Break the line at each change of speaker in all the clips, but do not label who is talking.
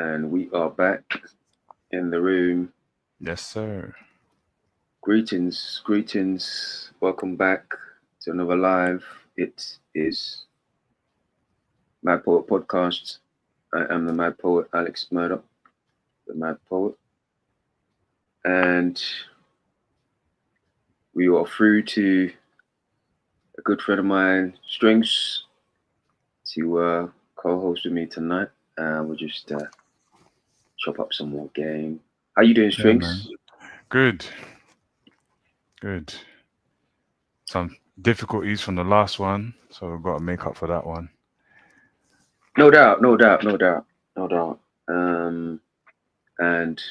and we are back in the room.
Yes, sir.
Greetings, greetings. Welcome back to another live. It is Mad Poet Podcast. I am the Mad Poet, Alex Murdoch, the Mad Poet. And we are through to a good friend of mine, Strings, to co-host with me tonight. We'll just chop up some more game. How you doing,
Yeah, man.
Strings?
Good. Good. Some difficulties from the last one, so we've got to make up for that one.
No doubt, no doubt, no doubt, no doubt. And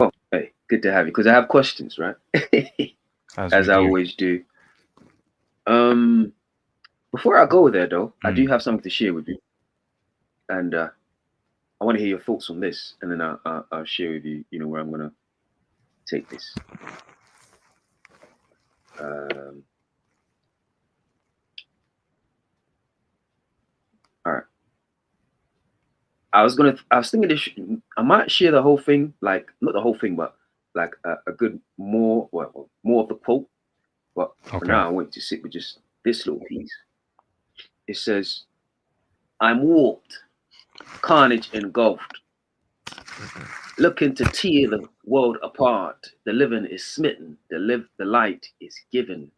oh, hey, good to have you because I have questions, right?
As
As
we
I
do.
always do. Before I go there, though, I do
Mm.
have something to share with you, and I want to hear your thoughts on this, and then I'll share with you, where I'm gonna take this. Um, all right. I was thinking this. I might share the whole thing, like not the whole thing, but like a good more of the quote. But for
Okay.
now, I want you to sit with just this little piece. It says, "I'm warped, carnage engulfed, looking to tear the world apart. The living is smitten, the light is given.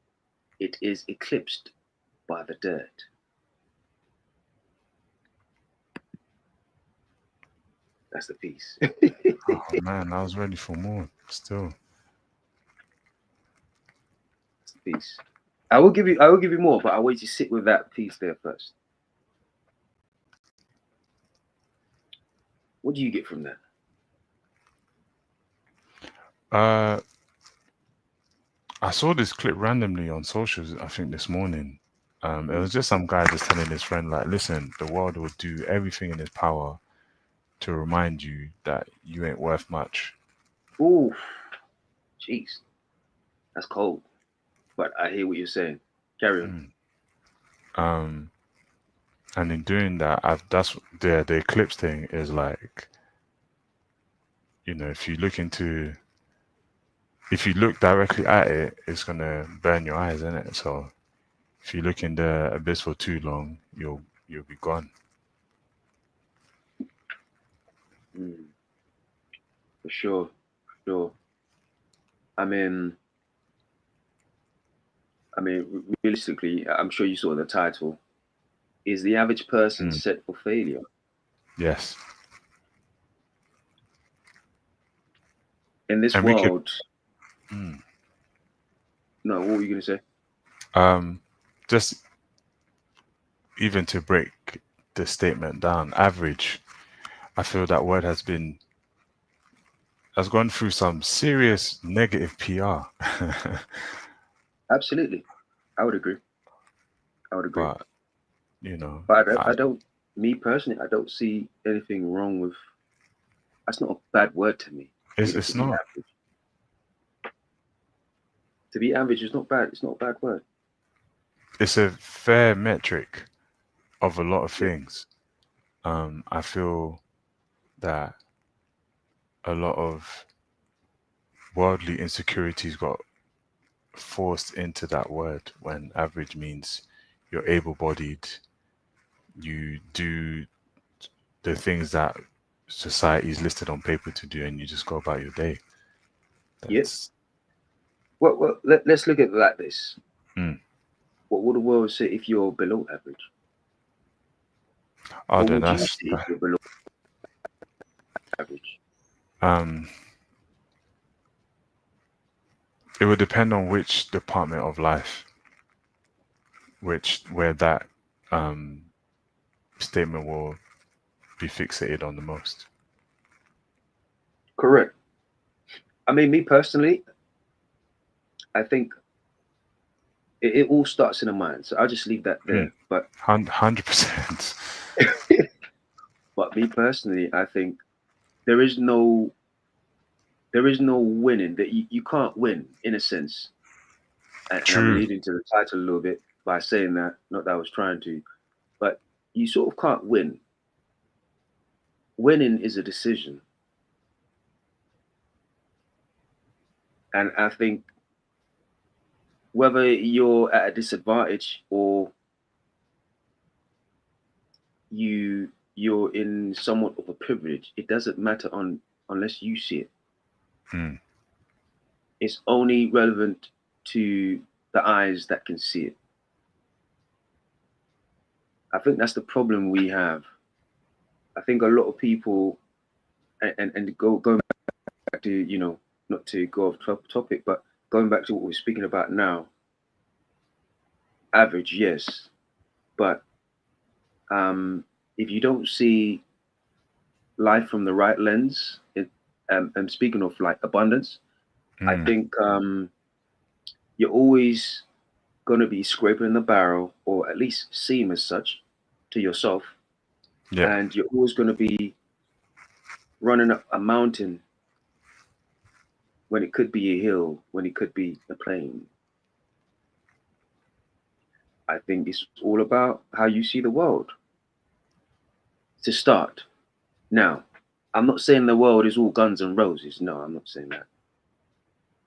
It is eclipsed by the dirt." That's the piece.
Oh man, I was ready for more. Still.
That's the piece. I will give you more, but I'll wait to sit with that piece there first. What do you get from that?
Uh, I saw this clip randomly on socials. I think this morning. It was just some guy just telling his friend, like, "Listen, the world will do everything in its power to remind you that you ain't worth much."
Ooh, jeez, that's cold. But I hear what you're saying. Carry on.
Mm. Um, and in doing that, that's the eclipse thing is like, if you look if you look directly at it, it's gonna burn your eyes, isn't it? So if you look in the abyss for too long, you'll be gone.
Mm, for sure, for sure. I mean, realistically, I'm sure you saw the title. Is the average person
Mm.
set for failure
Yes,
in this
and we could
world?
mm,
No, what were you gonna say?
um just even to break the statement down. Average, I feel that word has gone through some serious negative PR.
Absolutely, I would agree. I would agree.
But you know,
But
I,
I don't. Me personally, I don't see anything wrong with. That's not a bad word to me.
it's
To be
not.
average. To be average is not bad. It's not a bad word.
It's a fair metric of a lot of
Yeah.
things. I feel that a lot of worldly insecurities got forced into that word when average means you're able-bodied, you do the things that society is listed on paper to do, and you just go about your day.
Yeah.
That's
Let's look at it like this.
mm.
What would the world say if you're below average?
Oh,
What
then
would you
that's
say if you're below average?
um. It would depend on which department of life, which where that um statement will be fixated on the most.
Correct. Me personally, I think it all starts in the mind. So I'll just leave that
Mm.
there. But
100%.
but me personally, I think there is no winning. That you can't win in a sense. And I'm
True.
alluding to the title a little bit by saying that. Not that I was trying to, but you sort of can't win winning is a decision. And I think whether you're at a disadvantage or you're in somewhat of a privilege, it doesn't matter unless you see it.
Mm.
It's only relevant to the eyes that can see it. I think that's the problem we have. I think a lot of people, and going back to, not to go off topic, but going back to what we're speaking about now, average, yes, but if you don't see life from the right lens, and speaking of like abundance, I
Mm.
think you're always going to be scraping the barrel, or at least seem as such to yourself,
Yeah.
and you're always going to be running up a mountain when it could be a hill, when it could be a plain. I think it's all about how you see the world to start. Now, I'm not saying the world is all guns and roses. No, I'm not saying that.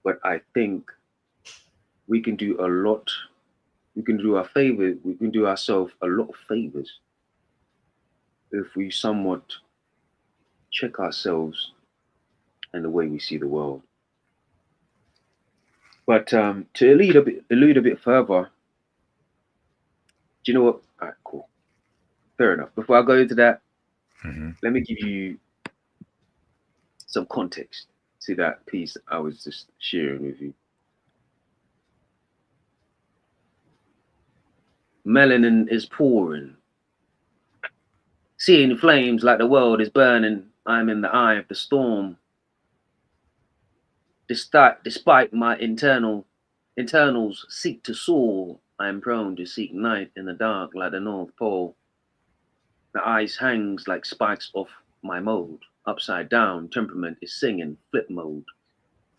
But I think we can do a lot. We can do our favor. We can do ourselves a lot of favors if we somewhat check ourselves and the way we see the world. But to allude a bit further, do you know what? All right, cool, fair enough. Before I go into that,
Mm-hmm.
let me give you some context to that piece I was just sharing with you. Melanin is pouring, seeing flames like the world is burning. I'm in the eye of the storm. Despite my internals seek to soar, I am prone to seek night in the dark like the North Pole. The ice hangs like spikes off my mold. Upside down, temperament is singing flip mode,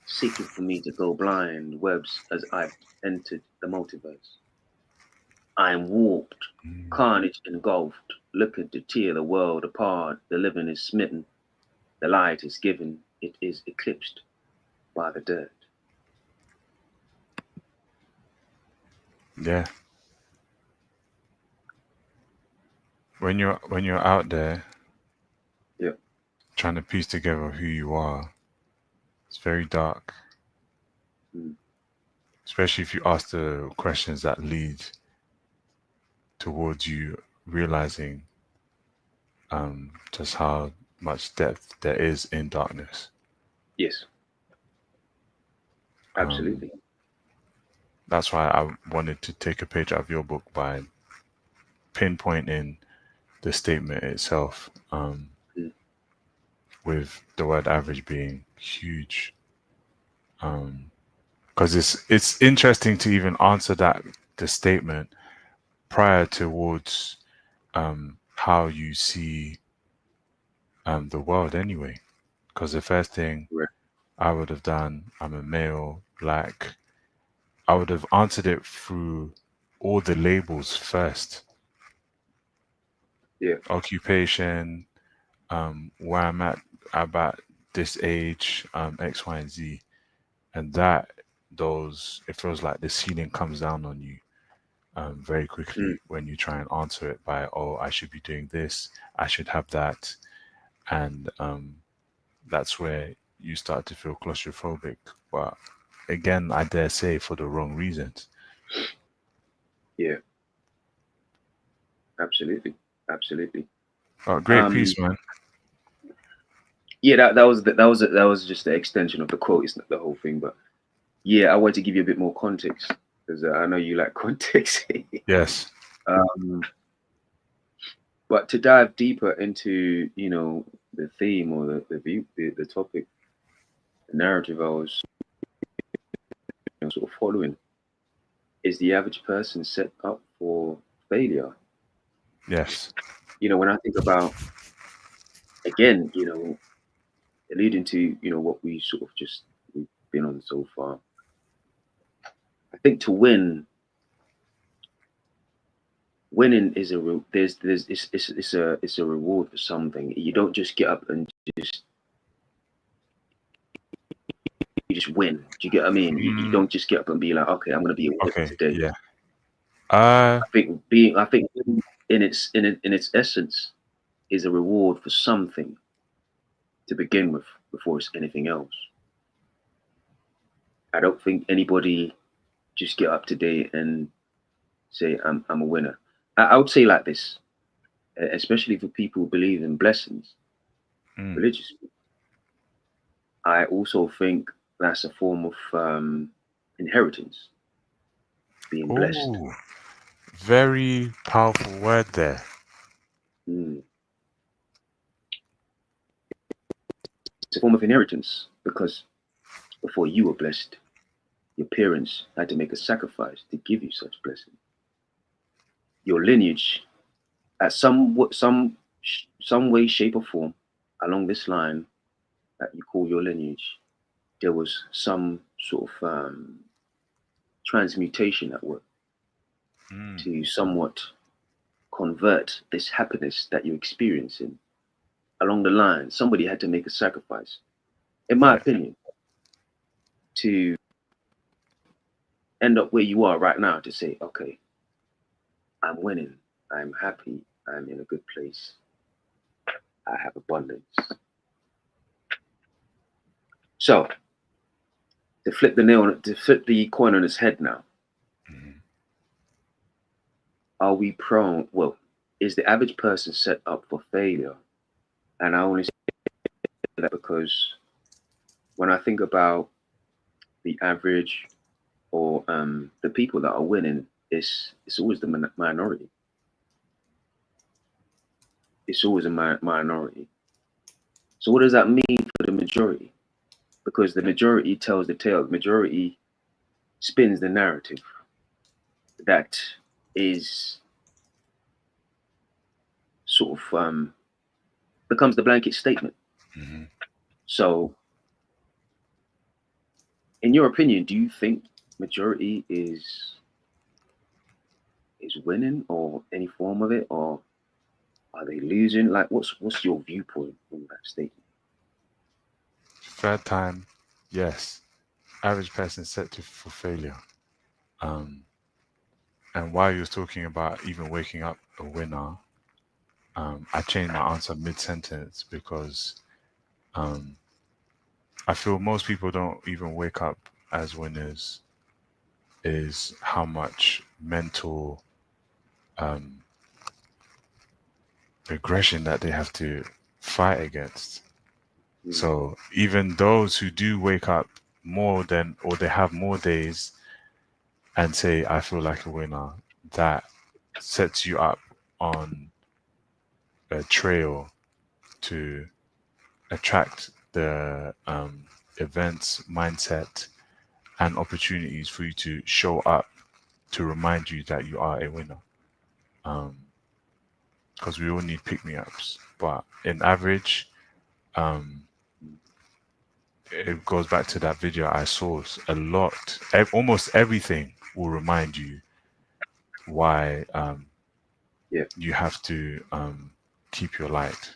seeking for me to go blind webs as I've entered the multiverse. I am warped, carnage engulfed, looking to tear the world apart. The living is smitten, the light is given, it is eclipsed by the dirt.
Yeah. When you're out there
Yeah.
trying to piece together who you are, it's very dark.
Mm.
Especially if you ask the questions that lead towards you realizing just how much depth there is in darkness.
Yes,
Um,
absolutely.
that's why I wanted to take a page out of your book by pinpointing the statement itself,
Mm.
with the word average being huge. Because it's interesting to even answer that the statement prior towards how you see the world anyway. Because the first thing
Right.
I would have done, I'm a male, black, I would have answered it through all the labels first.
Yeah.
Occupation, where I'm at about this age, X, Y, and Z. And that those it feels like the ceiling comes down on you very
Mm.
quickly when you try and answer it by, oh, I should be doing this, I should have that. And that's where you start to feel claustrophobic. But again, I dare say for the wrong reasons.
Yeah. Absolutely. Absolutely.
Oh, great
Um,
piece, man.
yeah, that was just the extension of the quote. It's not the whole thing, but yeah, I wanted to give you a bit more context because I know you like context.
Yes.
um, but to dive deeper into, the theme or the view, the topic, the narrative I was, sort of following, is the average person set up for failure?
Yes.
When I think about, again, alluding to, what we sort of just we've been on so far, I think to win winning is it's a reward for something. You don't just get up and just you just win. Do you get what I mean? You don't just get up and be like, okay, I'm gonna be a winner
Okay.
today.
Yeah.
I think in its essence is a reward for something to begin with before it's anything else. I don't think anybody just get up today and say I'm a winner. I would say like this, especially for people who believe in blessings, religious. I also think that's a form of inheritance, being blessed.
Oh, very powerful word there.
Mm. It's a form of inheritance because before you were blessed, your parents had to make a sacrifice to give you such blessing. Your lineage, at some way, shape, or form, along this line that you call your lineage, there was some sort of transmutation at work to somewhat convert this happiness that you're experiencing along the line. Somebody had to make a sacrifice, in my opinion, to end up where you are right now, to say, okay, I'm winning, I'm happy, I'm in a good place, I have abundance. So to flip the coin on its head now, are we prone? Well, is the average person set up for failure? And I only say that because when I think about the average or the people that are winning, it's always the minority. It's always a minority. So what does that mean for the majority? Because the majority tells the tale. The majority spins the narrative that is sort of becomes the blanket statement. So, in your opinion, do you think majority is winning or any form of it, or are they losing? Like, what's your viewpoint on that statement?
Third time, yes. Average person set for failure. And while you was talking about even waking up a winner, I changed my answer mid-sentence because I feel most people don't even wake up as winners. Is how much mental aggression that they have to fight against. So even those who do wake up more than, or they have more days and say, I feel like a winner, that sets you up on a trail to attract the events, mindset, and opportunities for you to show up to remind you that you are a winner. Because we all need pick-me-ups. But in average, it goes back to that video I saw. A lot, almost everything will remind you why you have to keep your light.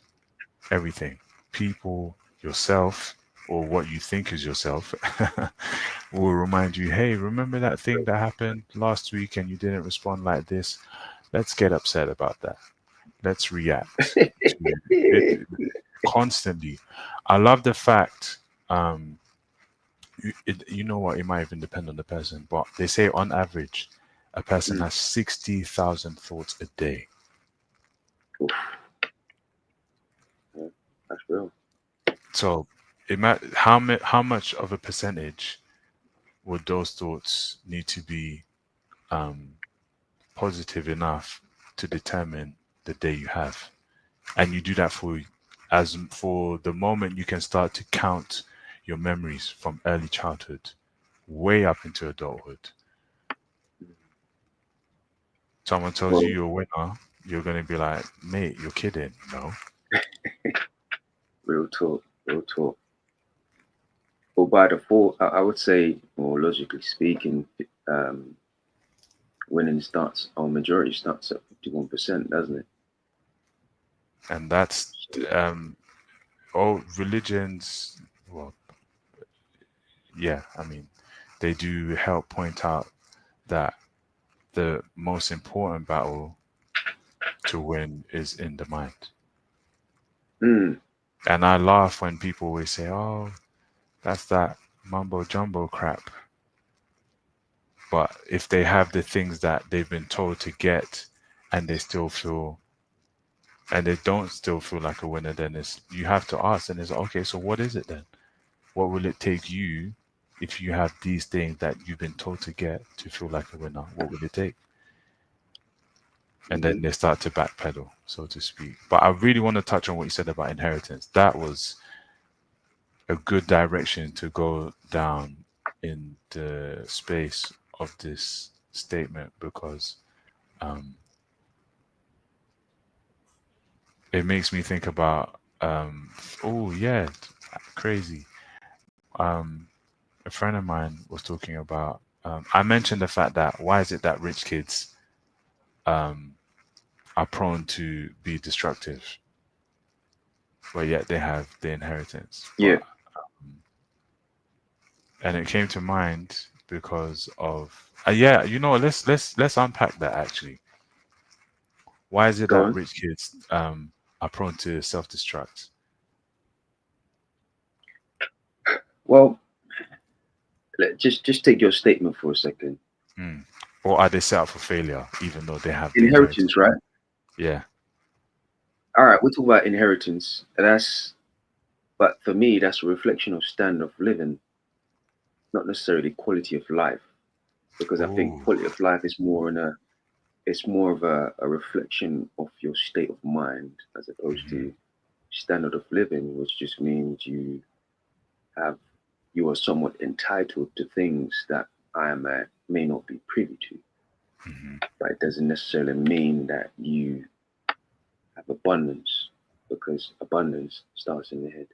Everything, people, yourself, or what you think is yourself will remind you, hey, remember that thing that happened last week and you didn't respond like this? Let's get upset about that. Let's react to it constantly. I love the fact you know what, it might even depend on the person, but they say on average a person has 60,000 thoughts a day.
Oof. Yeah, that's real.
So how much of a percentage would those thoughts need to be positive enough to determine the day you have? And you do that for the moment you can start to count your memories from early childhood way up into adulthood. Someone tells you
Well,
you're a winner, you're going to be like, mate, you're kidding. No.
real talk, real talk. Well, by default, I would say, more logically speaking, winning starts, or majority starts at 51%, doesn't it?
And that's
So,
all religions. Well, yeah, I mean, they do help point out that the most important battle to win is in the mind.
mm,
And I laugh when people always say, "Oh, that's that mumbo jumbo crap." But if they have the things that they've been told to get, and they still feel, and they don't still feel like a winner, then it's you have to ask, and it's okay. So what is it then? What will it take you if you have these things that you've been told to get to feel like a winner? What will it take? And then
mhm.
they start to backpedal, so to speak. But I really want to touch on what you said about inheritance. That was a good direction to go down in the space of this statement because um, it makes me think about oh yeah, crazy. Um, a friend of mine was talking about. I mentioned the fact that why is it that rich kids um, are prone to be destructive, but yet they have the inheritance.
Yeah,
But and it came to mind because of yeah, you know, let's unpack that actually. Why is it
go
that
on.
rich kids are prone to self-destruct?
Well, just take your statement for a second.
Hmm. Or are they set up for failure even though they have the inheritance?
Inheritance, right?
Yeah.
All right, we're talking about inheritance. But for me, that's a reflection of standard of living, not necessarily quality of life. Because I think
Oh.
quality of life is it's more of a reflection of your state of mind as opposed
Hmm.
to standard of living, which just means have you are somewhat entitled to things that may not be privy to.
Hmm.
But it doesn't necessarily mean that you have abundance, because abundance starts in the head.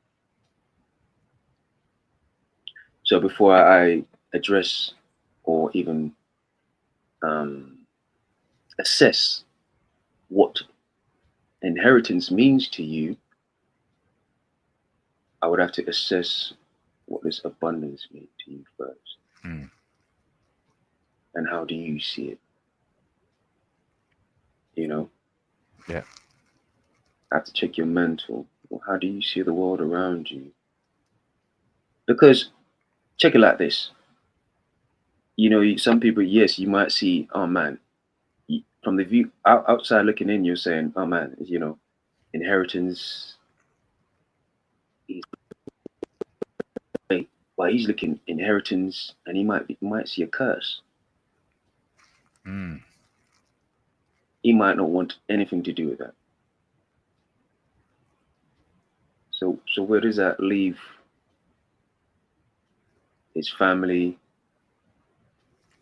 So before I address or even um, assess what inheritance means to you, I would have to assess what does abundance mean to you first,
Mm.
and how do you see it? You know,
Yeah.
I have to check your mental. Well, how do you see the world around you? Because check it like this. You know, some people, yes, you might see, oh man, from the view outside looking in, you're saying, oh man, you know, inheritance. He's great, but he's looking inheritance, and he might see a curse.
Mm.
He might not want anything to do with that. So where does that leave his family,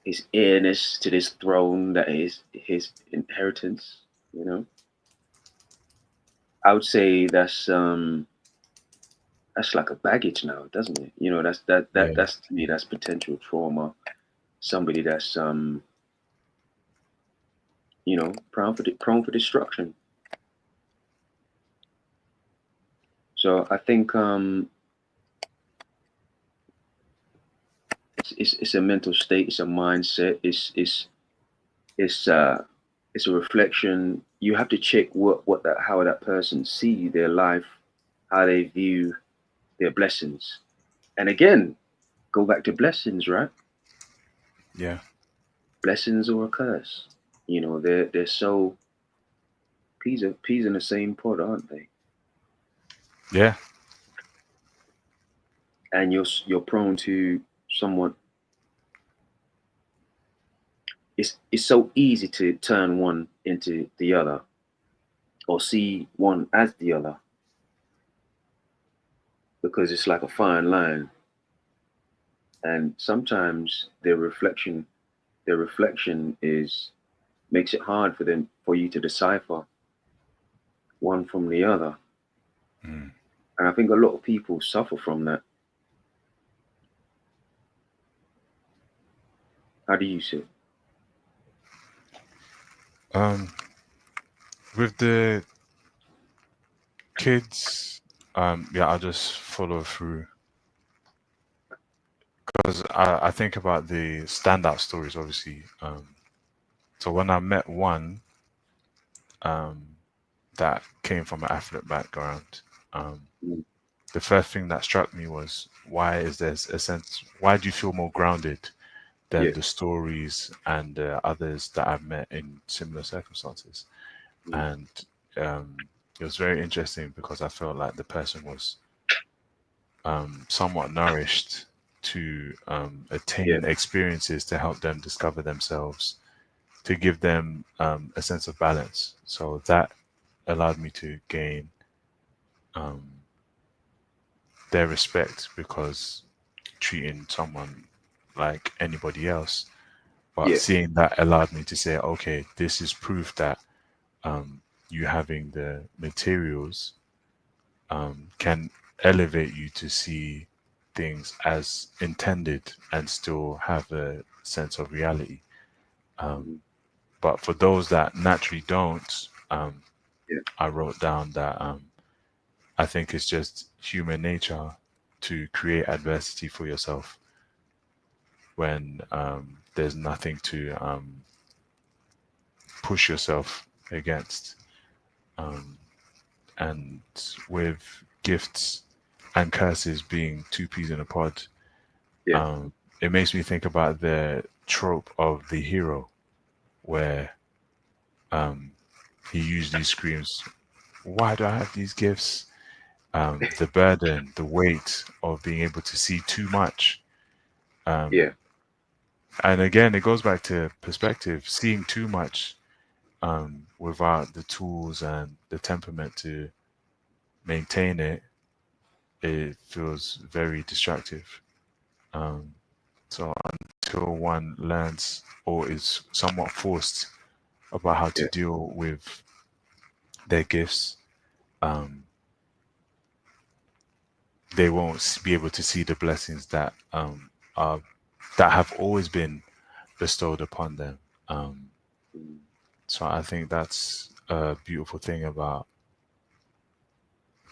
his heirness to this throne that is his inheritance? You know, I would say that's like a baggage now, doesn't it? You know,
Yeah.
that's to me that's potential trauma. Somebody that's you know, prone for destruction. So I think it's a mental state, it's a mindset, it's it's a reflection. You have to check what that how that person see their life, how they view their blessings. And again, go back to blessings, right?
Yeah.
Blessings or a curse. You know, they're so peas in the same pot, aren't they?
Yeah.
And you're prone to somewhat. It's so easy to turn one into the other, or see one as the other, because it's like a fine line. And sometimes their reflection is makes it hard for you to decipher one from the other.
Mm.
And I think a lot of people suffer from that. How do you see it?
With the kids, yeah, I'll just follow through because I think about the standout stories, obviously. So when I met one um, that came from an affluent background, um,
Mm.
the first thing that struck me was why is there a sense? Why do you feel more grounded than
Yeah.
the stories and others that I've met in similar circumstances?
Mm.
And it was very interesting because I felt like the person was somewhat nourished to
Yeah.
attain experiences to help them discover themselves, to give them a sense of balance. So that allowed me to gain um, their respect because treating someone like anybody else, but
Yeah.
seeing that allowed me to say, okay, this is proof that you having the materials can elevate you to see things as intended and still have a sense of reality. Um,
Mm.
but for those that naturally don't,
Yeah.
I wrote down that I think it's just human nature to create adversity for yourself when there's nothing to push yourself against. Um, and with gifts and curses being two peas in a pod,
Yeah.
it makes me think about the trope of the hero where um, he usually screams, "Why do I have these gifts?" The burden, the weight of being able to see too much.
Yeah.
Um, and again, it goes back to perspective. Seeing too much without the tools and the temperament to maintain it, it feels very destructive. Um, so until one learns or is somewhat forced about how to
Yeah.
deal with their gifts, um, they won't be able to see the blessings that are that have always been bestowed upon them. Um,
Mm.
so I think that's a beautiful thing about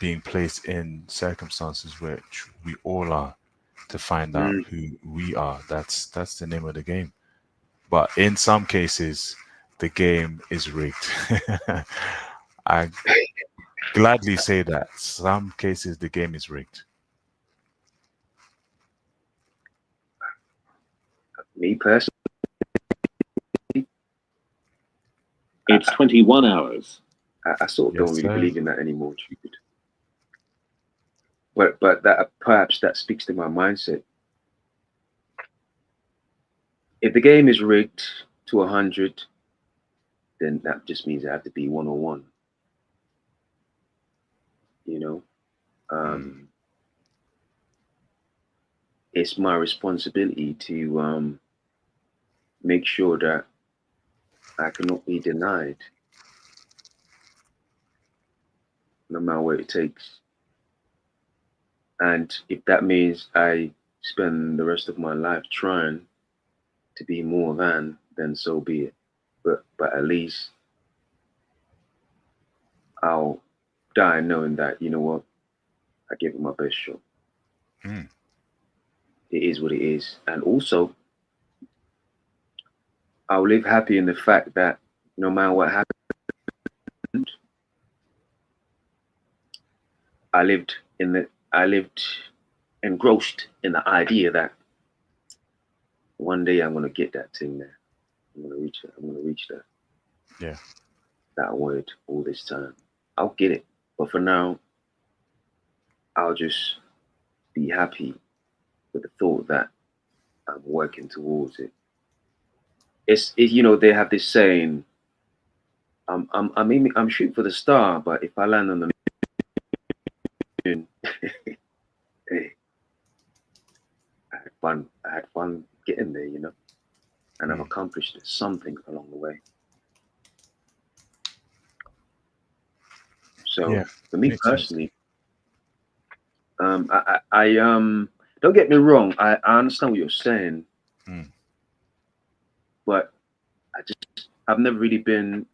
being placed in circumstances which we all are to find out
Mm.
who we are. That's the name of the game. But in some cases, the game is rigged. I gladly say that. Some cases, the game is rigged.
Me personally,
It's 21 hours.
I sort of
Yes,
don't really
sir.
believe in that anymore, Jude. But that perhaps that speaks to my mindset. If the game is rigged to 100, then that just means I have to be 101. You know,
Mm,
um, it's my responsibility to make sure that I cannot be denied, no matter what it takes. And if that means I spend the rest of my life trying to be more than, then so be it. But at least I'll die knowing that, you know what, I gave it my best shot.
mm,
It is what it is. And also, I'll live happy in the fact that no matter what happened, I lived engrossed in the idea that one day I'm gonna get that thing there. I'm gonna reach it. I'm gonna reach
yeah.
that I wanted all this time. I'll get it. But for now, I'll just be happy with the thought that I'm working towards it. You know, they have this saying, I'm shooting for the star, but if I land on the moon, hey, I had fun. I had fun getting there, you know, and I've
Mm,
accomplished something along the way. So
yeah.
for me
Makes sense.
personally, I don't get me wrong. I understand what you're saying,
Mm,
but I just I've never really been.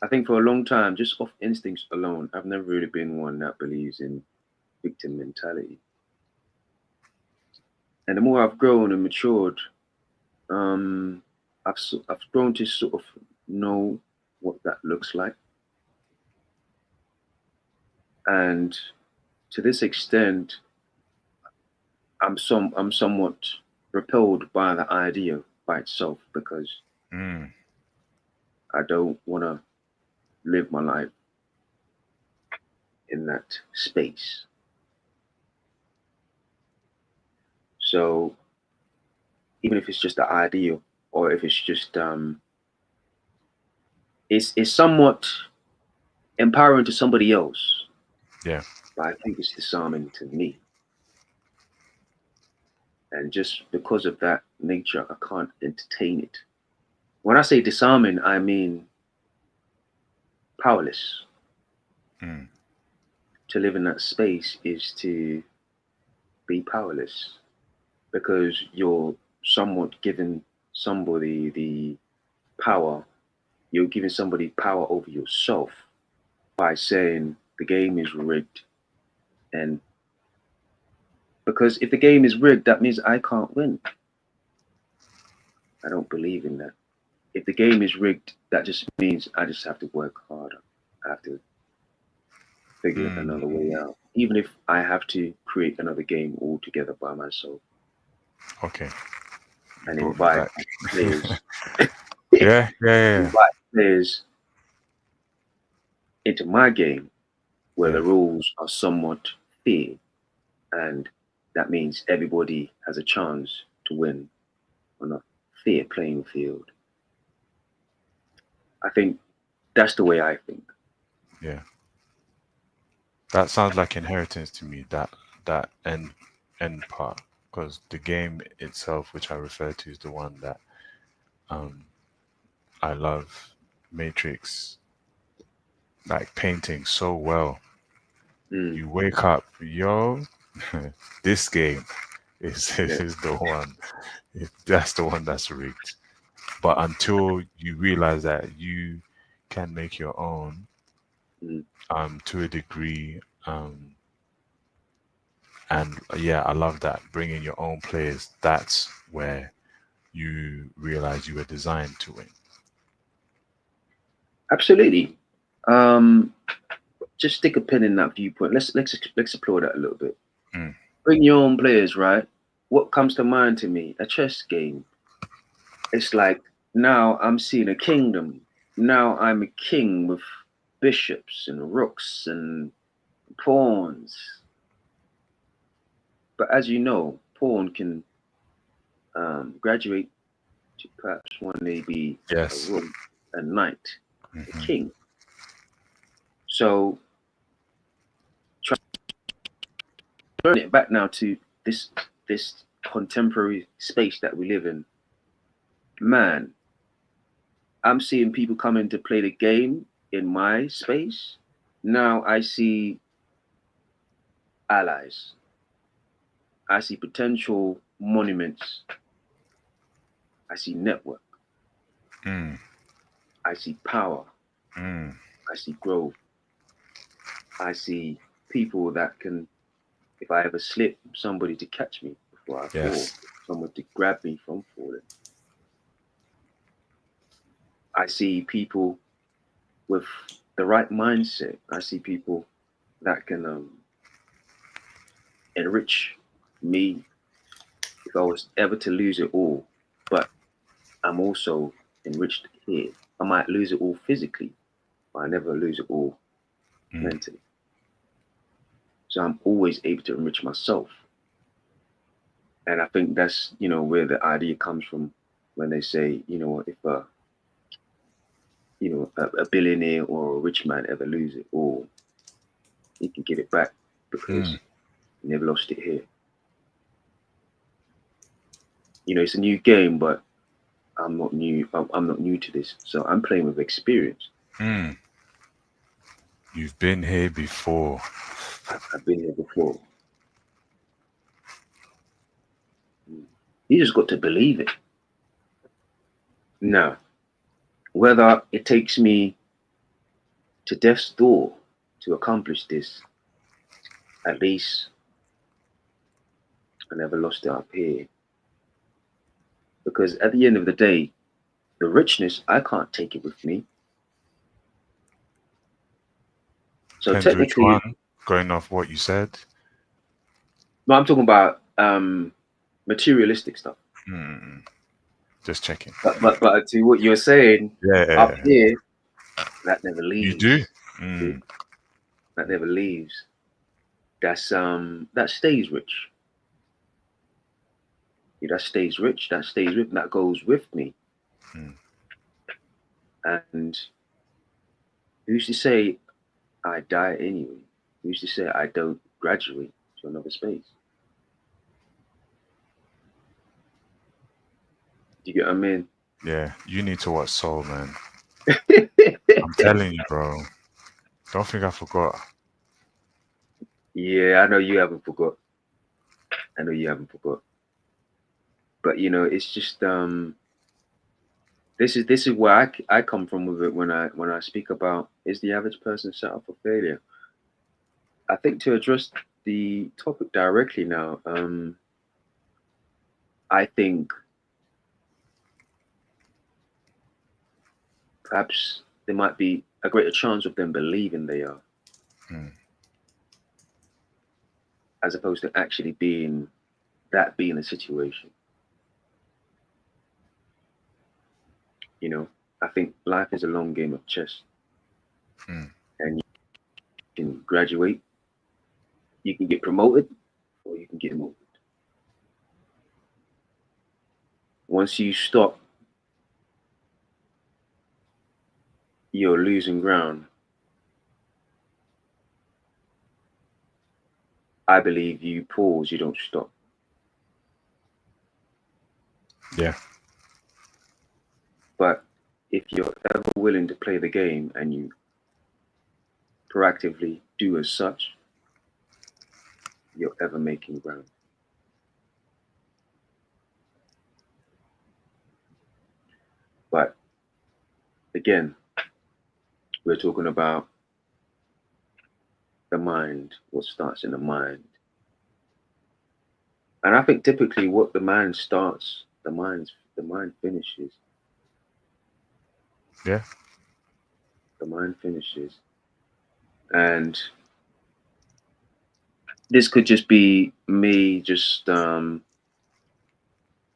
I think for a long time, just off instincts alone, I've never really been one that believes in victim mentality. And the more I've grown and matured, I've grown to sort of know what that looks like. And to this extent, I'm somewhat repelled by the idea by itself, because I don't want to live my life in that space. So even if it's just the idea, or if it's just it's somewhat empowering to somebody else.
Yeah.
But I think it's disarming to me. And just because of that nature, I can't entertain it. When I say disarming, I mean powerless. To live in that space is to be powerless, because you're somewhat giving somebody the power. You're giving somebody power over yourself by saying the game is rigged. And because if the game is rigged, that means I can't win. I don't believe in that. If the game is rigged, that just means I just have to work harder. I have to figure another way out, even if I have to create another game altogether by myself.
Okay.
And invite players.
Yeah.
Invite players into my game where the rules are somewhat fair, and that means everybody has a chance to win on a fair playing field. I think that's the way I think.
Yeah. That sounds like inheritance to me, that end part. Because the game itself, which I refer to, is the one that I love. Matrix, like painting so well. You wake up, yo, this game is the one. That's the one that's rigged. But until you realize that you can make your own, to a degree, and yeah, I love that, bringing your own players. That's where you realize you were designed to win.
Absolutely. Just stick a pin in that viewpoint. Let's explore that a little bit. Bring your own players, right? What comes to mind to me? A chess game. It's like, now I'm seeing a kingdom. Now I'm a king with bishops and rooks and pawns. But as you know, pawn can graduate to perhaps one day be a rook, a knight, a king. So turn it back now to this contemporary space that we live in. Man, I'm seeing people coming to play the game in my space. Now I see allies. I see potential monuments. I see network. I see power. I see growth. I see people that can, if I ever slip, somebody to catch me before I fall, someone to grab me from falling. I see people with the right mindset. I see people that can enrich me if I was ever to lose it all. But I'm also enriched here. I might lose it all physically, but I never lose it all mentally. So I'm always able to enrich myself. And I think that's, where the idea comes from when they say, if a billionaire or a rich man ever lose it all, he can get it back because he never lost it here. It's a new game, but I'm not new. I'm not new to this, so I'm playing with experience.
You've been here before.
I've been here before. You just got to believe it. Now, whether it takes me to death's door to accomplish this, at least I never lost it up here. Because at the end of the day, the richness, I can't take it with me. So
Depends which
technically,
one. Going off what you said.
no, I'm talking about materialistic stuff.
Just checking.
But to what you're saying,
Yeah.
up here, that never leaves.
You do?
That never leaves. That's that stays rich. Yeah, that stays rich. That stays with. That goes with me. And who's to say I die anyway? Who's to say I don't graduate to another space? Do you get what I mean?
Yeah. You need to watch Soul, man. I'm telling you, bro. Don't think I forgot.
Yeah, I know you haven't forgot. I know you haven't forgot. But you know, it's just this is where I come from with it when I speak about, is the average person set up for failure? I think to address the topic directly now, I think perhaps there might be a greater chance of them believing they are, as opposed to actually being a situation. You know, I think life is a long game of chess, and you can graduate, you can get promoted, or you can get moved. Once you stop, you're losing ground. I believe you pause, you don't stop.
Yeah.
But if you're ever willing to play the game and you proactively do as such, you're ever making ground. But again, we're talking about the mind, what starts in the mind. And I think typically what the mind starts, the mind finishes.
Yeah.
The mind finishes. And this could just be me just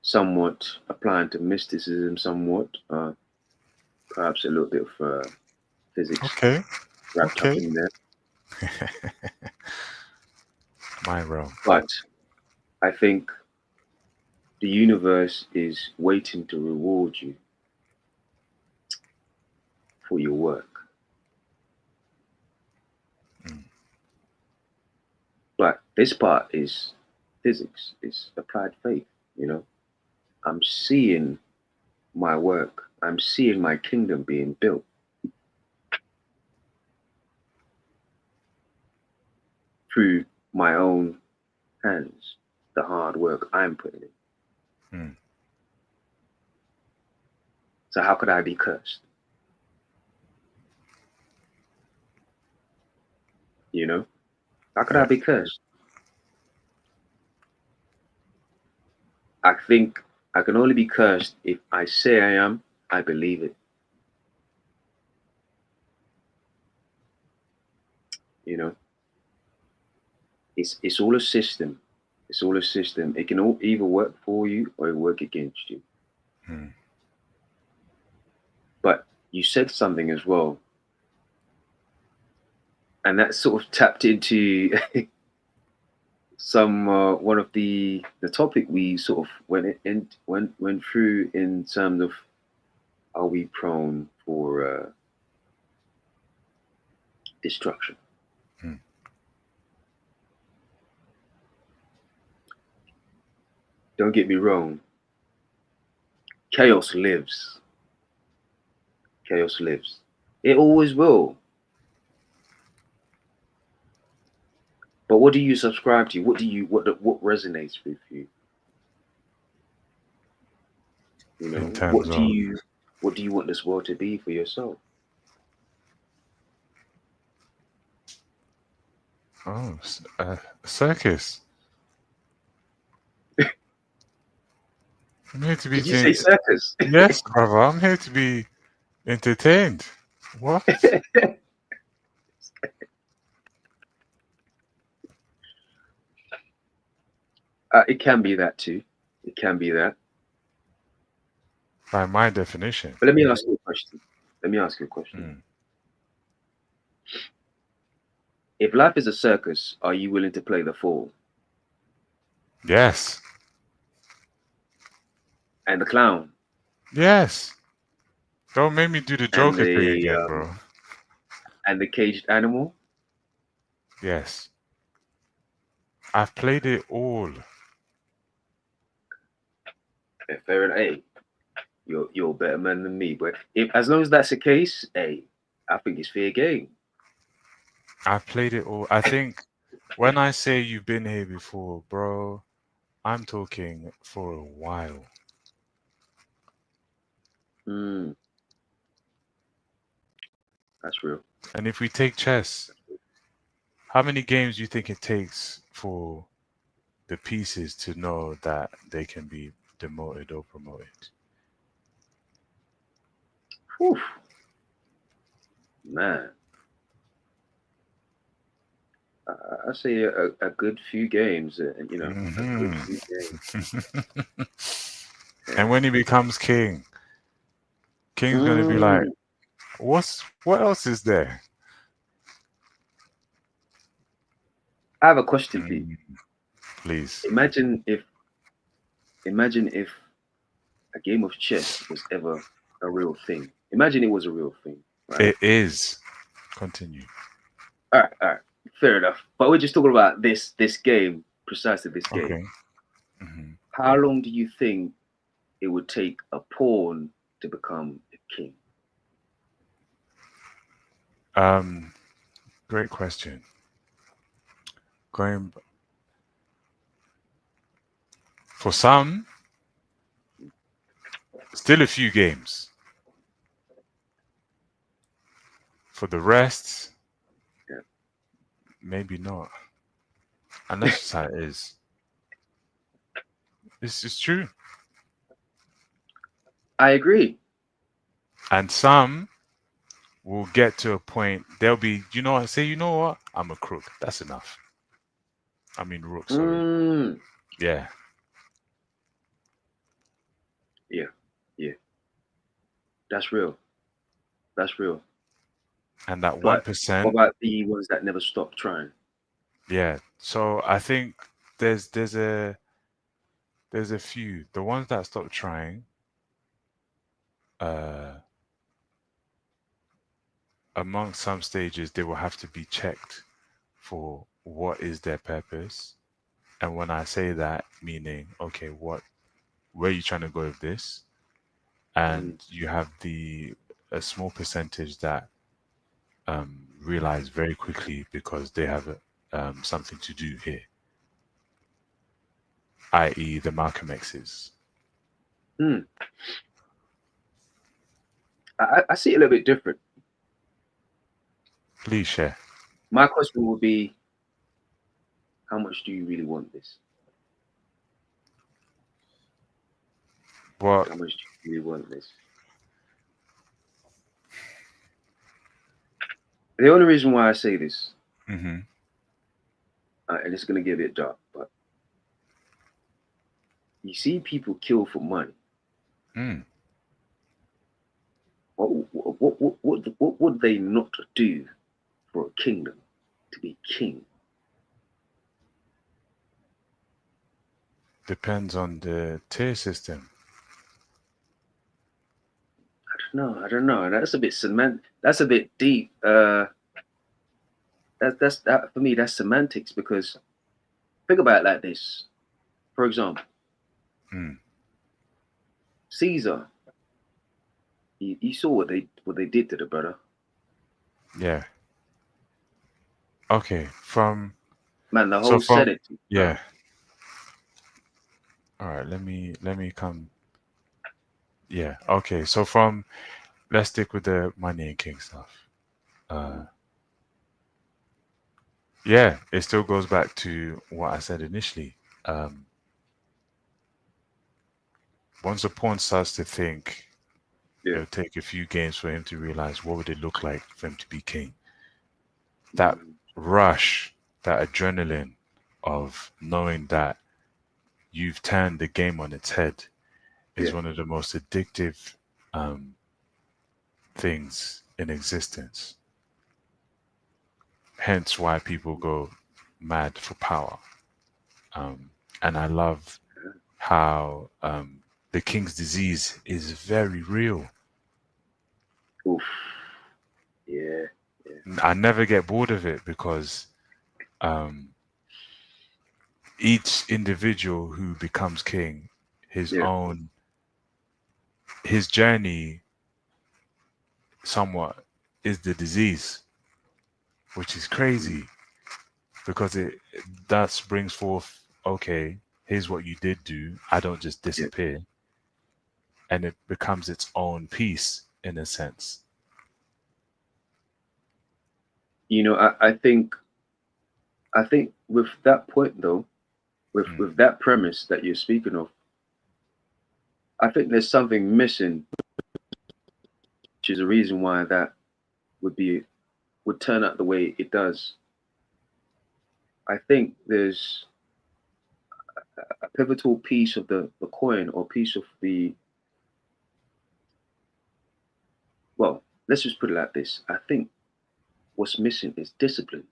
somewhat applying to mysticism, somewhat, perhaps a little bit of physics
Okay.
wrapped up in there.
My realm.
But I think the universe is waiting to reward you for your work. But this part is physics, it's applied faith, you know. I'm seeing my work, I'm seeing my kingdom being built. Through my own hands, the hard work I'm putting in. So how could I be cursed? You know? How could I be cursed? I think I can only be cursed if I say I am, I believe it. You know? It's all a system. It's all a system. It can all either work for you or work against you. But you said something as well, and that sort of tapped into some one of the topic we sort of went through in terms of, are we prone for destruction? Don't get me wrong. Chaos lives. Chaos lives. It always will. But what do you subscribe to? What resonates with you? You know,
In terms
what do
of
you What do you want this world to be for yourself?
Oh, circus. I'm here to be.
Did you say circus?
Yes, brother. I'm here to be entertained. What?
It can be that too. It can be that.
By my definition.
But let me ask you a question.
Mm.
If life is a circus, are you willing to play the fool
Yes.
and the clown
Yes. Don't make me do the
and
Joker thing again, bro.
the caged animal?
Yes. I've played it all.
Yeah, fair enough. Hey, you're a better man than me. But if as long as that's the case, hey, I think it's fair game.
I've played it all. I think when I say you've been here before, bro, I'm talking for a while.
Mm, that's real.
And if we take chess, how many games do you think it takes for the pieces to know that they can be demoted or promoted?
Whew. Man, I say a good few games, a good few games.
And when he becomes king, king's going to be like,
Mm,
what else is there?
I have a question for you.
Please.
Imagine if a game of chess was ever a real thing. Imagine it was a real thing, right?
It is. Continue.
All right, fair enough. But we're just talking about this game, precisely this game.
Okay. Mm-hmm.
How long do you think it would take a pawn to become a king?
Great question. Going for some, still a few games. For the rest,
Yeah.
maybe not. And that's just how it is. This is true.
I agree.
And some will get to a point, they'll be, say, you know what? I'm a crook. That's enough. I mean, rook, sorry.
Mm,
Yeah.
yeah. That's real. That's real.
And that
But
1%,
what about the ones that never stop trying?
yeah. So I think there's a few. The ones that stop trying, among some stages, they will have to be checked for what is their purpose. And when I say that, meaning, okay, where are you trying to go with this? And you have a small percentage that realize very quickly because they have something to do here, i.e., the Malcolm X's.
Mm. I see it a little bit different.
Please share.
My question would be, how much do you really want this?
Well,
How much do you really want this? The only reason why I say this,
mm-hmm.
and it's going to get a bit dark, but you see people kill for money.
Mm.
What would they not do for a kingdom to be king?
Depends on the tier system.
I don't know. That's a bit That's a bit deep. That for me. That's semantics because think about it like this. For example, Caesar. You saw what they did to the brother.
Yeah. Okay.
Man, the whole Senate.
Yeah. All right. Let me come Yeah. Okay. So let's stick with the money and king stuff. Yeah, it still goes back to what I said initially. Once a pawn starts to think,
Yeah.
it'll take a few games for him to realize what would it look like for him to be king. That rush, that adrenaline of knowing that you've turned the game on its head is
Yeah.
one of the most addictive things in existence. Hence why people go mad for power. And I love how the king's disease is very real.
Oof. Yeah.
I never get bored of it because each individual who becomes king, his journey somewhat is the disease, which is crazy because it that brings forth, okay, here's what you did do. I don't just disappear. And it becomes its own piece in a sense.
You know, I think with that point though, with that premise that you're speaking of, I think there's something missing, which is a reason why that would turn out the way it does. I think there's a pivotal piece of the coin or piece of the, well, let's just put it like this. I think what's missing is discipline.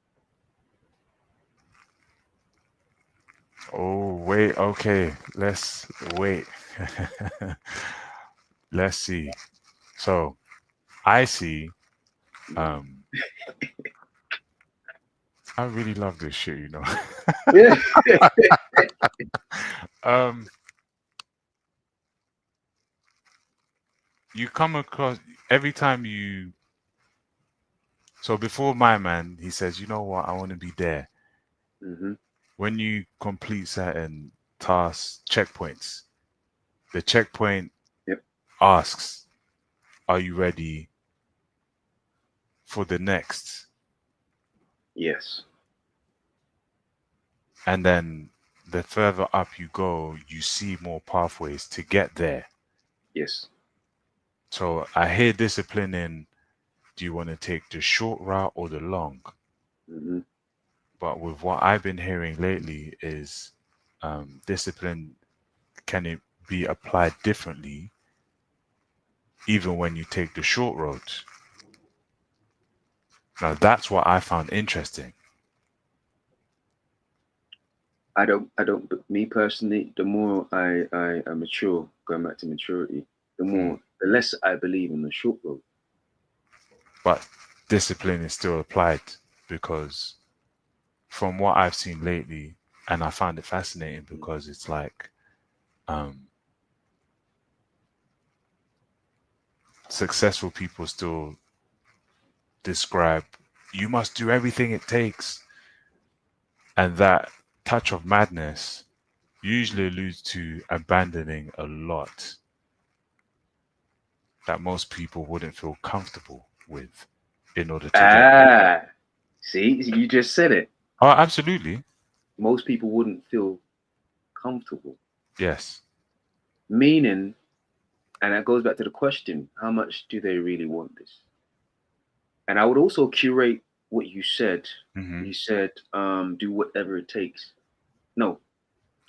Oh, wait, okay. Let's wait. Let's see. So I see I really love this shit, you know.
Yeah.
You come across every time you so before my man, he says, you know what, I want to be there.
Mm-hmm.
When you complete certain tasks, checkpoints, the checkpoint
Yep.
asks, are you ready for the next?
Yes.
And then the further up you go, you see more pathways to get there.
Yes.
So I hear discipline in, do you want to take the short route or the long?
Mm-hmm.
But with what I've been hearing lately is discipline, can it be applied differently even when you take the short road? Now that's what I found interesting.
But me personally, the more I mature, going back to maturity, the less I believe in the short road.
But discipline is still applied because from what I've seen lately, and I found it fascinating because it's like successful people still describe you must do everything it takes, and that touch of madness usually alludes to abandoning a lot that most people wouldn't feel comfortable with in order to get.
See, you just said it.
Oh, absolutely.
Most people wouldn't feel comfortable.
Yes.
Meaning, and that goes back to the question, how much do they really want this? And I would also curate what you said.
Mm-hmm.
You said, do whatever it takes. No,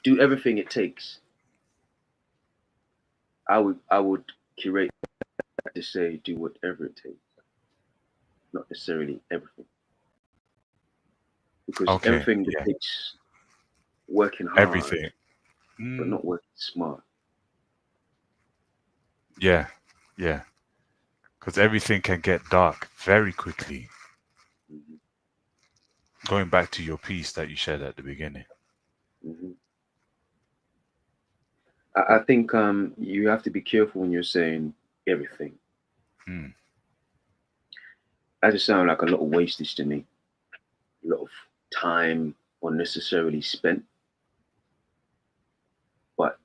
do everything it takes. I would curate to say do whatever it takes, not necessarily everything. Because
Okay.
everything
Yeah.
takes working hard,
Everything.
but not working smart.
Yeah. Yeah. Because everything can get dark very quickly.
Mm-hmm.
Going back to your piece that you shared at the beginning.
Mm-hmm. I think you have to be careful when you're saying everything.
Mm.
That just sounds like a lot of wastage to me. A lot of time unnecessarily spent. But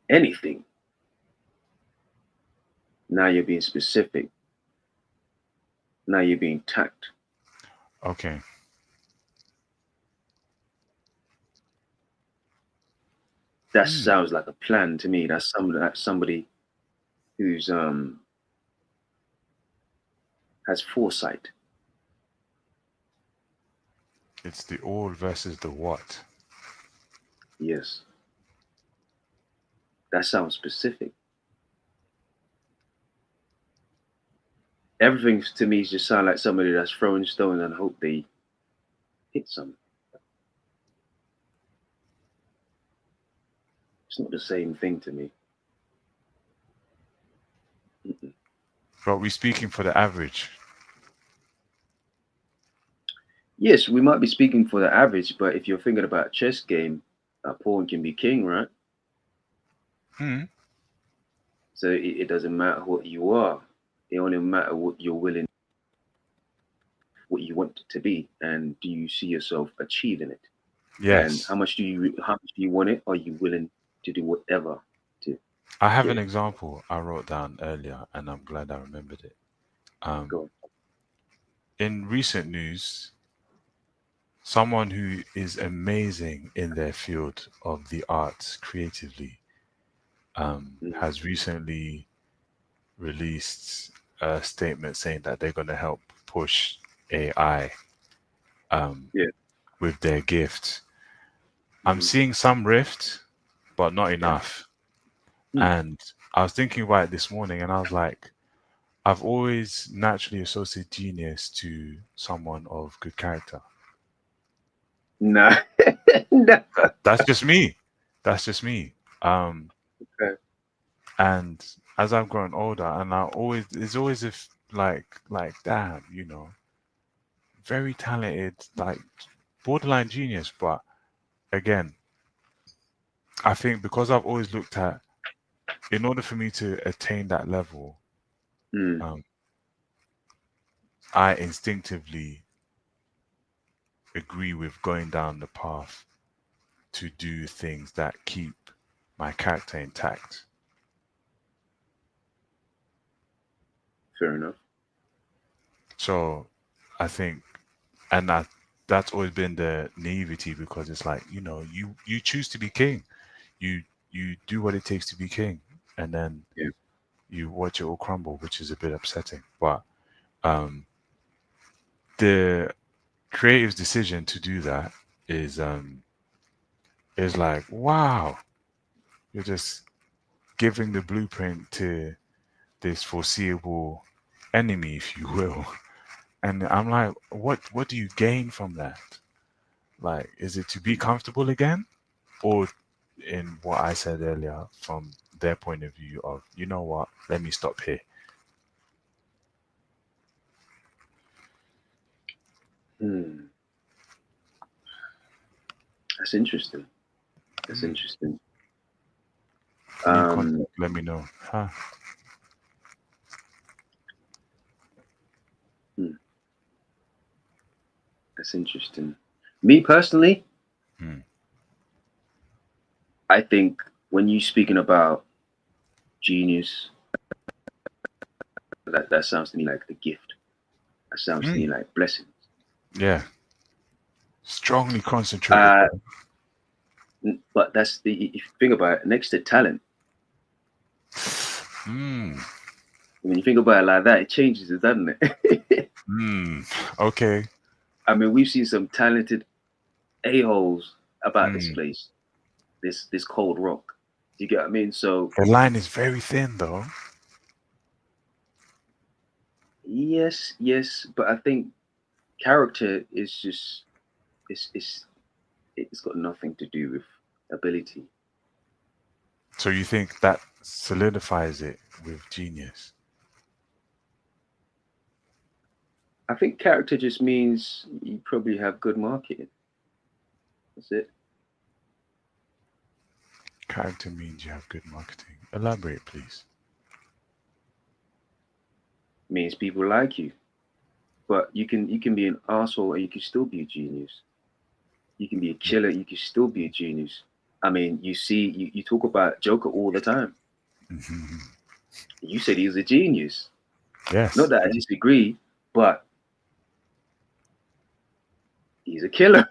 anything, Now you're being specific. Now you're being tact.
Okay.
That sounds like a plan to me. That's somebody who's has foresight.
It's the all versus the what.
Yes. That sounds specific. Everything to me just sound like somebody that's throwing stones and hope they hit something. It's not the same thing to me. Mm-mm.
But we're speaking for the average.
Yes, we might be speaking for the average, but if you're thinking about a chess game, a pawn can be king, right?
Hmm.
So it doesn't matter what you are. It only matter what you're willing, what you want it to be, and do you see yourself achieving it? And
Yes.
how much do you want it? Are you willing to do whatever to
I have
get
an
it?
example I wrote down earlier, and I'm glad I remembered it.
Go.
In recent news, someone who is amazing in their field of the arts creatively
Mm.
has recently released a statement saying that they're going to help push AI
Yeah.
with their gifts. I'm
Mm.
seeing some rift, but not
Yeah.
enough.
Mm.
And I was thinking about it this morning, and I was like, I've always naturally associated genius to someone of good character.
Nah. Nah.
That's just me. That's just me.
Okay.
And as I've grown older, and it's always if like damn, very talented, like borderline genius. But again, I think because I've always looked at, in order for me to attain that level,
Mm.
um, I instinctively agree with going down the path to do things that keep my character intact.
Fair enough.
So I think, and that's always been the naivety, because it's like, you choose to be king, you you do what it takes to be king, and then
Yeah.
you watch it all crumble, which is a bit upsetting. But the creative decision to do that is like, wow, you're just giving the blueprint to this foreseeable enemy, if you will. And I'm like, what do you gain from that? Like, is it to be comfortable again? Or in what I said earlier, from their point of view of, you know what, let me stop here.
Mm. That's interesting. That's
Mm.
interesting.
Need contact, let me know. Huh?
Hmm, that's interesting. Me personally,
Mm.
I think when you speaking about genius, that sounds to me like the gift. That sounds to me
Mm.
like blessings.
Yeah. Strongly concentrated.
Uh, but that's if you think about it, next to talent,
Mm.
when you think about it like that, it changes it, doesn't it?
Mm. Okay.
I mean, we've seen some talented a-holes about this
Mm.
place, this cold rock. Do you get what I mean? So
The line is very thin, though.
yes, yes, but I think character is just it's got nothing to do with ability.
So you think that solidifies it with genius?
I think character just means you probably have good marketing. That's it.
Character means you have good marketing. Elaborate, please.
Means people like you. But you can be an asshole and you can still be a genius. You can be a killer, you can still be a genius. I mean, you talk about Joker all the time.
Mhm.
You said he's a genius.
Yes.
Not that I disagree, but he's a killer.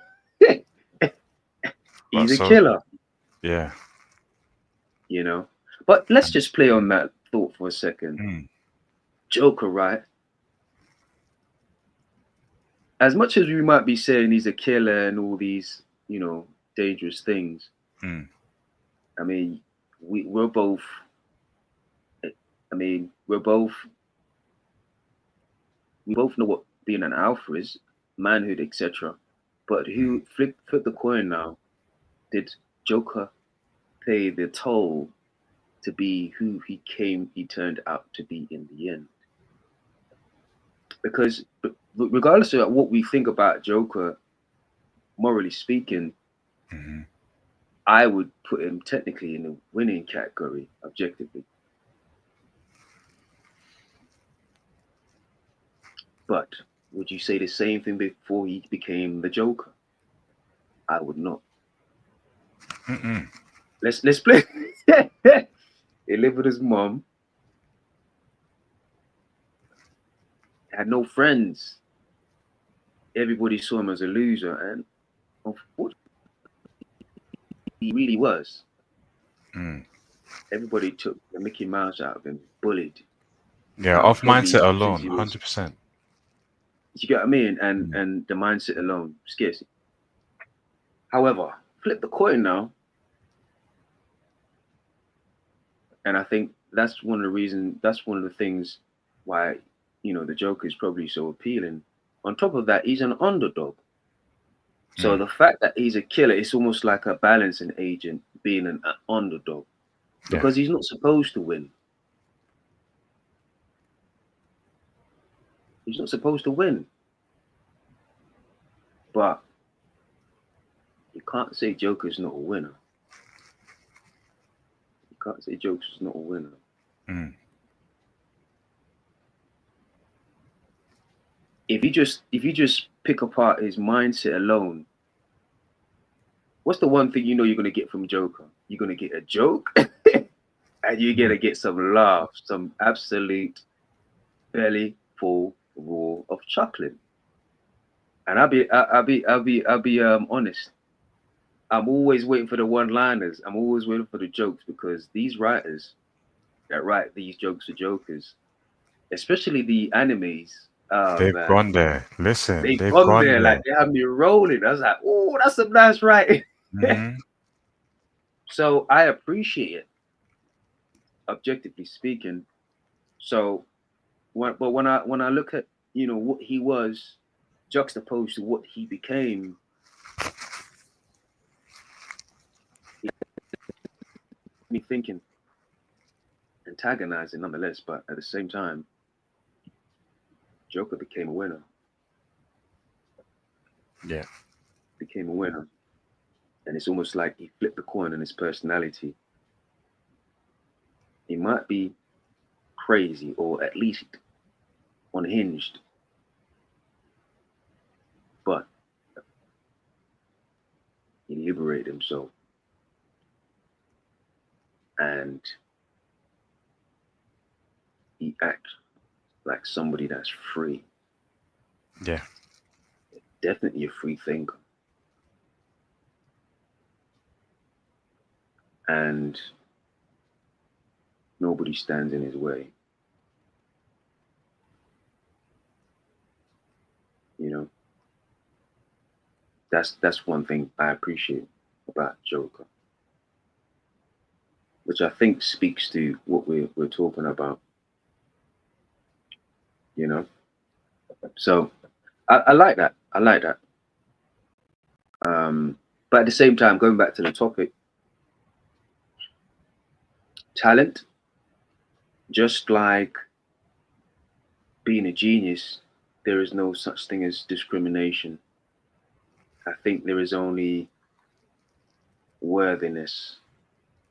He's a
so
killer,
yeah.
you know. But let's just play on that thought for a second.
Mm,
Joker, right? As much as we might be saying he's a killer and all these, dangerous things,
mm,
I mean, we're both. I mean, we both know what being an alpha is, manhood, etc. But who flip the coin now? Did Joker pay the toll to be who he turned out to be in the end? Because regardless of what we think about Joker, morally speaking,
mhm.
I would put him technically in the winning category, objectively. But would you say the same thing before he became the Joker? I would not.
Mm-mm.
Let's play. He lived with his mom. Had no friends. Everybody saw him as a loser, and unfortunately, he really was.
Mm.
Everybody took the Mickey Mouse out of him, bullied.
Yeah, off
Probably
mindset
since
alone,
he was.
100%.
You get what I mean? And
Mm.
and the mindset alone scares you. However, flip the coin now, and I think that's one of the reasons. That's one of the things why the Joker is probably so appealing. On top of that, he's an underdog. So
Mm.
the fact that he's a killer, it's almost like a balancing agent being an underdog
Yeah.
because he's not supposed to win. He's not supposed to win. But you can't say Joker's not a winner. You can't say Joker's not a winner.
Mm.
If you just pick apart his mindset alone, what's the one thing you're gonna get from Joker? You're gonna get a joke and you're gonna get some laughs, some absolute belly full roar of chuckling. And I'll be honest. I'm always waiting for the one-liners. I'm always waiting for the jokes because these writers that write these jokes for jokers, especially the animes, oh
They've
man,
gone there. Listen,
they've
they've
gone
gone
there like
there.
they have me rolling. I was like, oh, that's some nice writing.
Mhm.
So I appreciate it, objectively speaking. So when I look at what he was juxtaposed to what he became, it got me thinking, antagonizing nonetheless, but at the same time, Joker became a winner.
Yeah.
Became a winner. And it's almost like he flipped the coin on his personality. He might be crazy or at least unhinged, but he liberated himself and he acts like somebody that's free.
Yeah.
Definitely a free thinker. And nobody stands in his way. You know, that's one thing I appreciate about Joker, which I think speaks to what we're talking about. You know, so I like that. I like that. But at the same time, going back to the topic, talent, just like being a genius, there is no such thing as discrimination. I think there is only worthiness.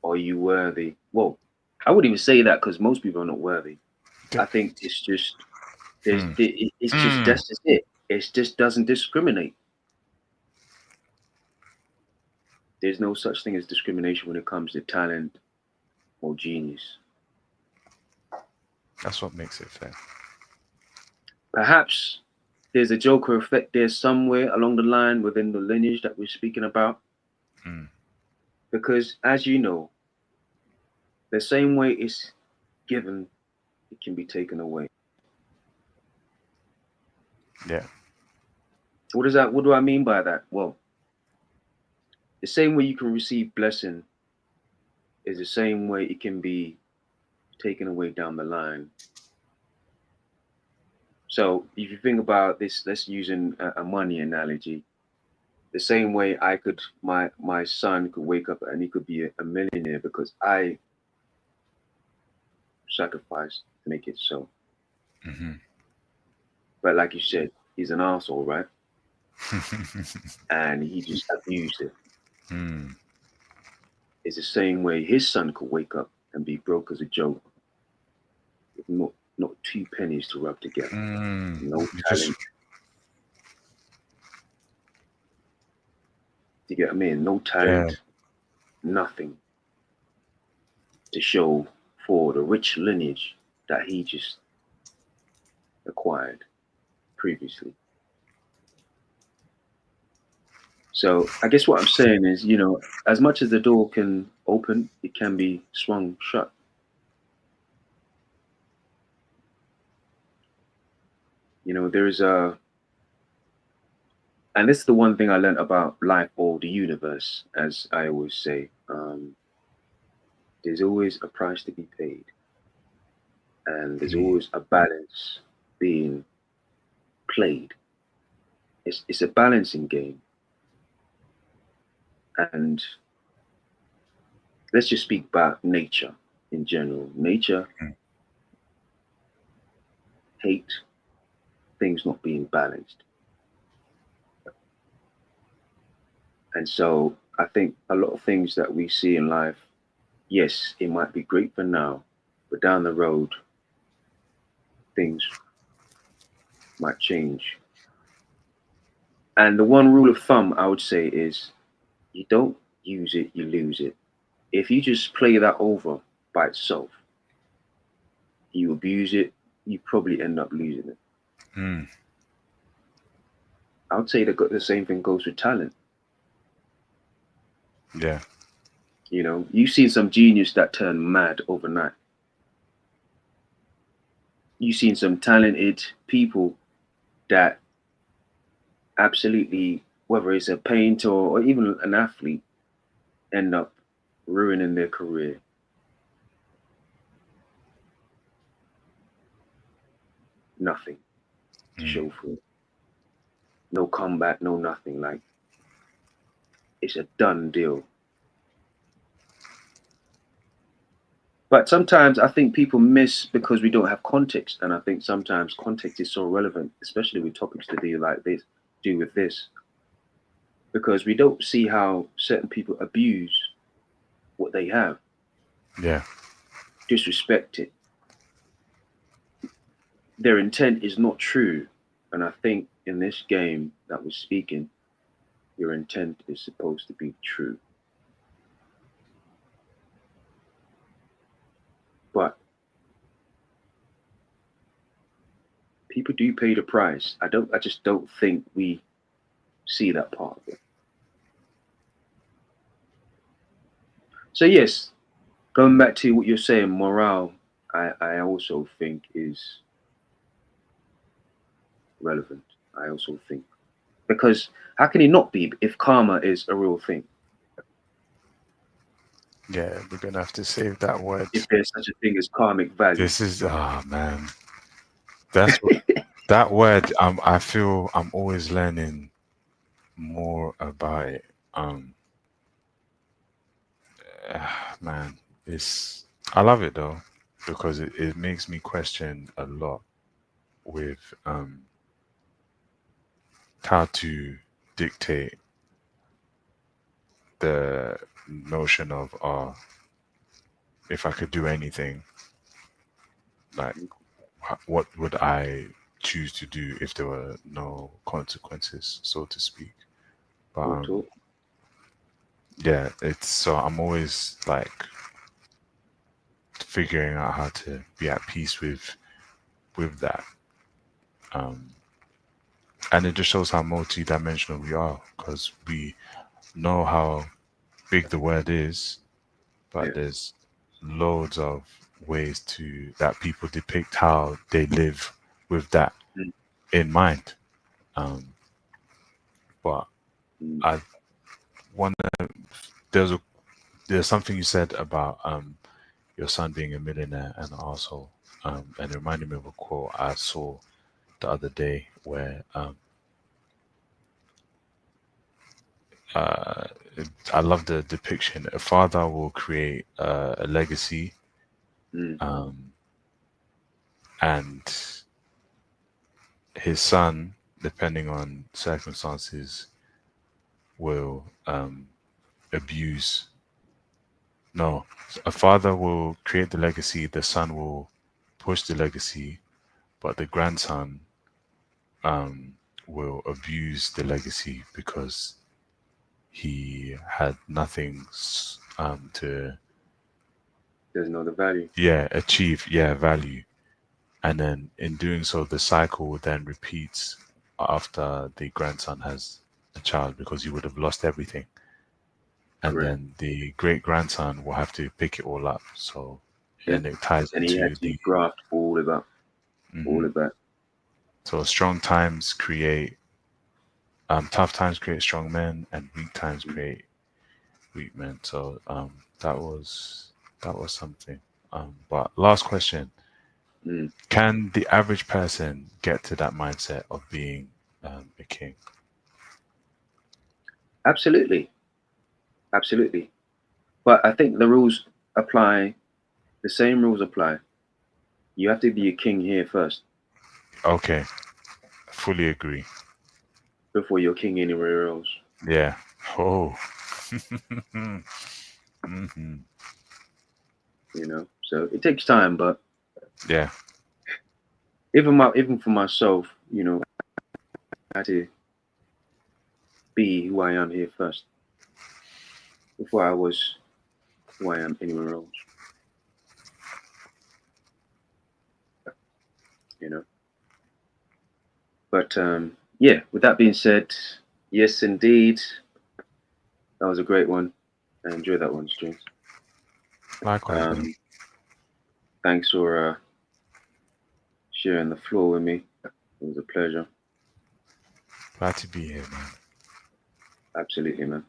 Are you worthy? Well, I wouldn't even say that because most people are not worthy. I think it's just
Hmm.
it's just that's just it. It just doesn't discriminate. There's no such thing as discrimination when it comes to talent or genius.
That's what makes it fair.
Perhaps there's a Joker effect there somewhere along the line within the lineage that we're speaking about.
Mm.
Because as you know, the same way it's given, it can be taken away.
Yeah.
What do I mean by that? Well, the same way you can receive blessing is the same way it can be taken away down the line. So if you think about this, let's use a money analogy. The same way my son could wake up and he could be a millionaire because I sacrificed to make it so.
Mm-hmm.
But like you said, he's an asshole, right? And he just abused it.
Mm.
It's the same way his son could wake up and be broke as a joke, with not 2 pennies to rub together, no
You
talent.
just
You get what I mean? No talent,
yeah.
nothing to show for the rich lineage that he just acquired previously. So I guess what I'm saying is, as much as the door can open, it can be swung shut. There is and this is the one thing I learned about life or the universe, as I always say. There's always a price to be paid, and there's always a balance being played. It's a balancing game, and let's just speak about nature in general. Nature
Mm.
hate things not being balanced. And so I think a lot of things that we see in life, yes, it might be great for now, but down the road, things might change. And the one rule of thumb I would say is you don't use it, you lose it. If you just play that over by itself, you abuse it, you probably end up losing it.
Mm.
I would say that the same thing goes with talent.
Yeah.
You've seen some genius that turn mad overnight. You've seen some talented people that absolutely, whether it's a painter or even an athlete, end up ruining their career. Nothing to show for it. No comeback, no nothing. Like, it's a done deal. But sometimes I think people miss because we don't have context, and I think sometimes context is so relevant, especially with topics to do with this, because we don't see how certain people abuse what they have,
Yeah.
disrespect it. Their intent is not true, and I think in this game that we're speaking, your intent is supposed to be true. But people do pay the price. I just don't think we see that part of it. So yes, going back to what you're saying, morale, I also think is relevant. I also think, because how can it not be if karma is a real thing?
Yeah, we're gonna have to save that word.
If there's such a thing as karmic value.
This is man. That's what that word I feel I'm always learning more about it. Man, I love it though, because it makes me question a lot with how to dictate the notion of if I could do anything, like what would I choose to do if there were no consequences, so to speak. But yeah, it's so I'm always like figuring out how to be at peace with that. And it just shows how multi-dimensional we are, because we know how big the word is, but
Yeah.
there's loads of ways that people depict how they live with that in mind. But I want to. There's something you said about your son being a millionaire, and also and it reminded me of a quote I saw the other day where I love the depiction. A father will create a legacy, and his son, depending on circumstances, will abuse. No, a father will create the legacy, the son will push the legacy, but the grandson will abuse the legacy because he had nothing to
Doesn't know the value.
achieve value. And then in doing so, the cycle then repeats after the grandson has a child, because he would have lost everything. And
Correct.
then the great grandson will have to pick it all up. So then it ties
And he
into
had to graft all of that. All of that.
So strong times create tough times create strong men, and weak times create weak men. So that was something. But last question. Can the average person get to that mindset of being a king?
Absolutely. Absolutely. But I think the rules apply, the same rules apply. You have to be a king here first
Okay, fully agree.
before you're king anywhere else.
Yeah. Oh.
You know, so it takes time, but
Yeah.
even for myself, you know, I had to be who I am here first before I was who I am anywhere else. You know, but yeah. With that being said, yes, indeed, that was a great one. I enjoyed that one, Strings.
Likewise, man.
Thanks for sharing the floor with me. It was a pleasure.
Glad to be here, man.
Absolutely, man.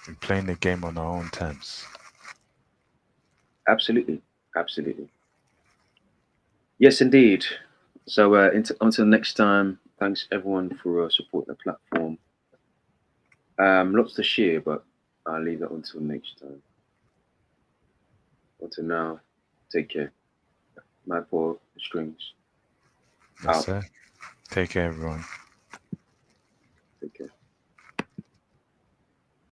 We're playing the game on our own terms.
Absolutely. Yes, indeed. So until next time, thanks everyone for supporting the platform. Lots to share, but I'll leave that until next time. Until now, take care. MadPo3t and Strings.
Yes,
Out.
sir. Take care, everyone.